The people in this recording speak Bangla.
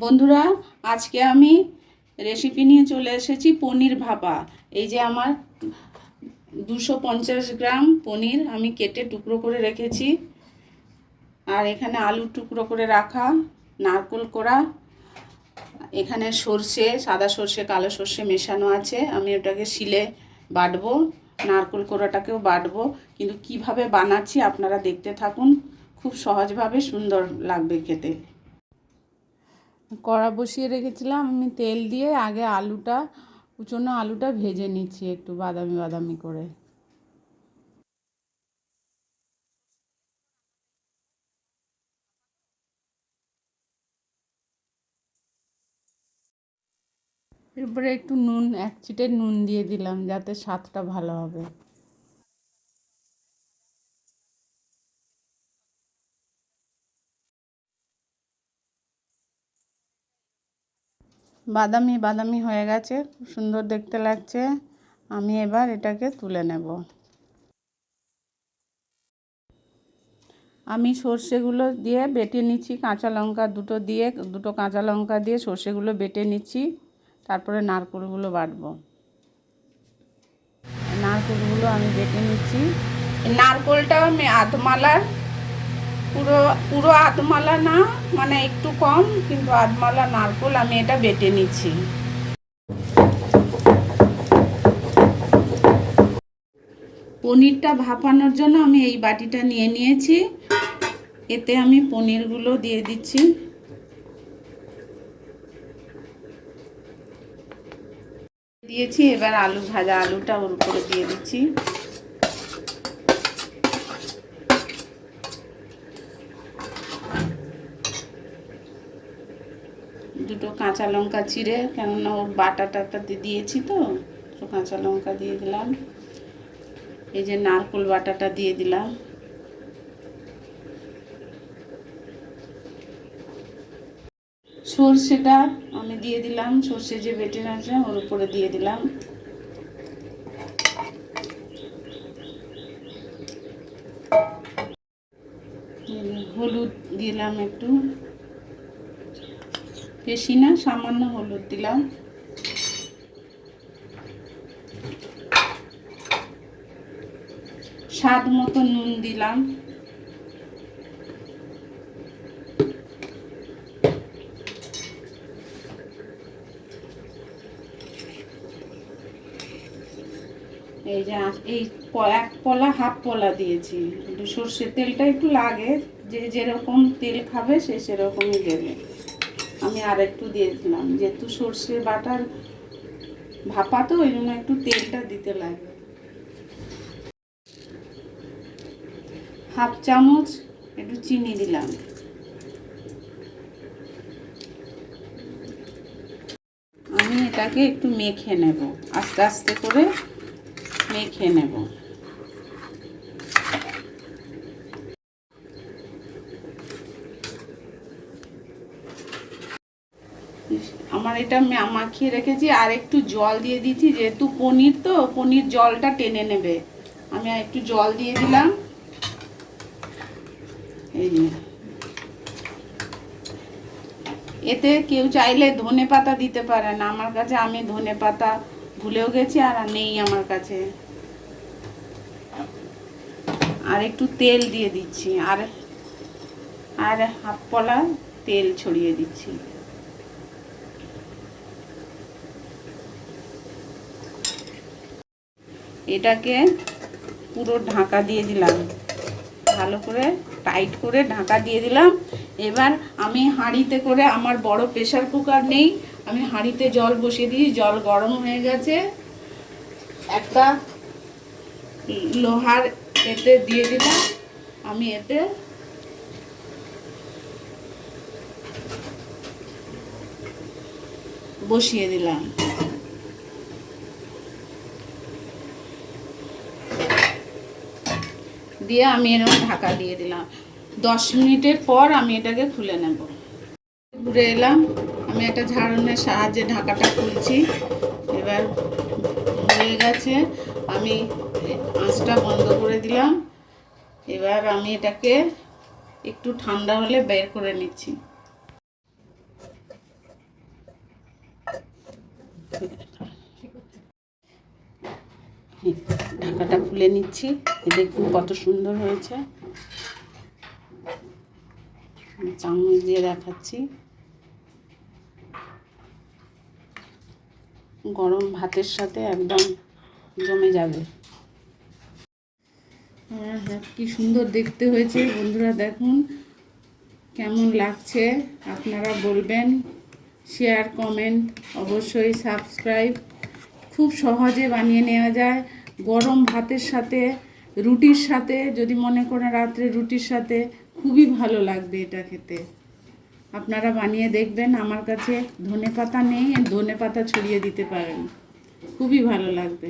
বন্ধুরা, আজকে আমি রেসিপি নিয়ে চলে এসেছি পনির ভাপা। এই যে আমার 250 গ্রাম পনির আমি কেটে টুকরো করে রেখেছি, আর এখানে আলু টুকরো করে রাখা, নারকেল কোড়া, এখানে সর্ষে, সাদা সর্ষে কালো সর্ষে মেশানো আছে। আমি ওটাকে শিলে বাটবো, নারকেল কোড়াটাকেও বাটবো, কিন্তু কিভাবে বানাচ্ছি আপনারা দেখতে থাকুন। খুব সহজভাবে সুন্দর লাগবে খেতে। কড়া বসিয়ে রেখেছিলাম, আমি তেল দিয়ে আগে কুচনো আলুটা ভেজে নিচ্ছি একটু বাদামি বাদামি করে। এরপরে একটু নুন, 1 চিটে নুন দিয়ে দিলাম যাতে স্বাদটা ভালো হবে। বাদামি বাদামি হয়ে গেছে, খুব সুন্দর দেখতে লাগছে। আমি এবার এটাকে তুলে নেব। আমি সর্ষেগুলো দিয়ে বেটে নিচ্ছি, কাঁচা লঙ্কা দুটো কাঁচা লঙ্কা দিয়ে সর্ষেগুলো বেটে নিচ্ছি। তারপরে নারকেলগুলো বাটবো। নারকেলগুলো আমি বেটে নিচ্ছি। নারকেলটাও আমি আধমালার, পুরো পুরো আধমালা না, মানে একটু কম, কিন্তু আধমালা নারকেল আমি এটা বেটে নিচ্ছি। পনিরটা ভাপানোর জন্য আমি এই বাটিটা নিয়ে নিয়েছি, এতে আমি পনিরগুলো দিয়ে দিচ্ছি। দিয়েছি, এবার ভাজা আলুটা ওর উপরে দিয়ে দিচ্ছি। দুটো কাঁচা লঙ্কা চিড়ে, কেননা ওর বাটাটাতে দিয়েছি তো কাঁচা লঙ্কা দিয়ে দিলাম। এই যে নারকেল বাটাটা দিয়ে দিলাম। সর্ষেটা আমি দিয়ে দিলাম, সর্ষে যে বেটে আছে ওর উপরে দিয়ে দিলাম। হলুদ দিলাম একটু, বেশি না, সামান্য হলুদ দিলাম। স্বাদ মতো নুন দিলাম। এই যে এই 1 পলা হাফ পলা দিয়েছি। একটু সর্ষের তেলটা একটু লাগে, যে যেরকম তেল খাবে সে সেরকমই দেবে। আমি আর একটু দিয়েছিলাম, যেহেতু সর্ষের বাটার ভাপা তো ওই জন্য একটু তেলটা দিতে লাগে। হাফ চামচ একটু চিনি দিলাম। আমি এটাকে একটু মেখে নেব, আস্তে আস্তে করে মেখে নেব। আমার এটা মাখিয়ে রেখেছি, আর একটু জল দিয়ে দিচ্ছি, যেহেতু পনির তো পনির জলটা টেনে নেবে। আমি আর একটু জল দিয়ে দিলাম। এই যে এতে কেউ চাইলে ধনে পাতা দিতে পারে না, আমার কাছে আমি ধনে পাতা ভুলেও গেছি, আর নেই আমার কাছে। আর একটু তেল দিয়ে দিচ্ছি, আর হাফ পলা তেল ছড়িয়ে দিচ্ছি। এটাকে পুরো ঢাকা দিয়ে দিলাম, ভালো করে টাইট করে ঢাকা দিয়ে দিলাম। এবার আমি হাঁড়িতে করে, আমার বড় প্রেসার কুকার নেই, আমি হাঁড়িতে জল বসিয়ে দিই। জল গরম হয়ে গেছে, একটা লোহার এতে দিয়ে দিলাম। আমি এতে বসিয়ে দিলাম। দিয়ে আমি এরকম ঢাকা দিয়ে দিলাম। 10 মিনিটের পর আমি এটাকে খুলে নেব। ঘুরে এলাম, আমি একটা ঝাড়নের সাহায্যে ঢাকাটা খুলছি। এবার হয়ে গেছে, আমি আঁচটা বন্ধ করে দিলাম। এবার আমি এটাকে একটু ঠান্ডা হলে বের করে নিচ্ছি। ঢাকাটা খুলে নিচ্ছি, দেখুন কত সুন্দর হয়েছে। চামচ দিয়ে দেখাচ্ছি। গরম ভাতের সাথে একদম জমে যাবে। হ্যাঁ, কি সুন্দর দেখতে হয়েছে বন্ধুরা, দেখুন কেমন লাগছে আপনারা বলবেন। শেয়ার, কমেন্ট, অবশ্যই সাবস্ক্রাইব। খুব সহজে বানিয়ে নেওয়া যায়। গরম ভাতের সাথে, রুটির সাথে, যদি মনে করেন রাত্রে রুটির সাথে খুবই ভালো লাগবে এটা খেতে। আপনারা বানিয়ে দেখবেন। আমার কাছে ধনেপাতা নেই, ধনেপাতা ছড়িয়ে দিতে পারেন, খুবই ভালো লাগবে।